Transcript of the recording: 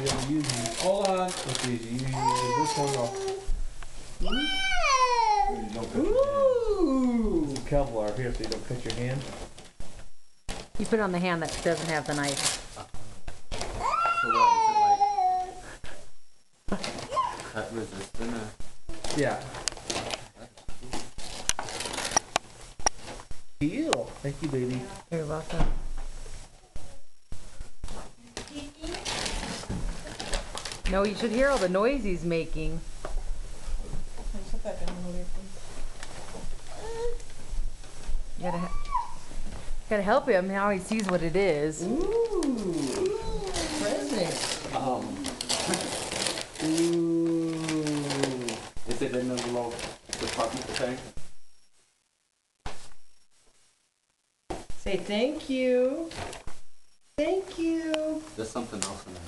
you ever use these. Hold on. Let's see. You use this one off. Ooh! Some Kevlar here so you don't cut your hand. You put it on the hand that doesn't have the knife. So what, is it like cut resistant or? Yeah. Heal. Thank you, baby. You're welcome. No, you should hear all the noise he's making. You gotta help him now he sees what it is. Ooh! Present. Ooh. Is it in the little department thing? Say thank you. Thank you. There's something else in there.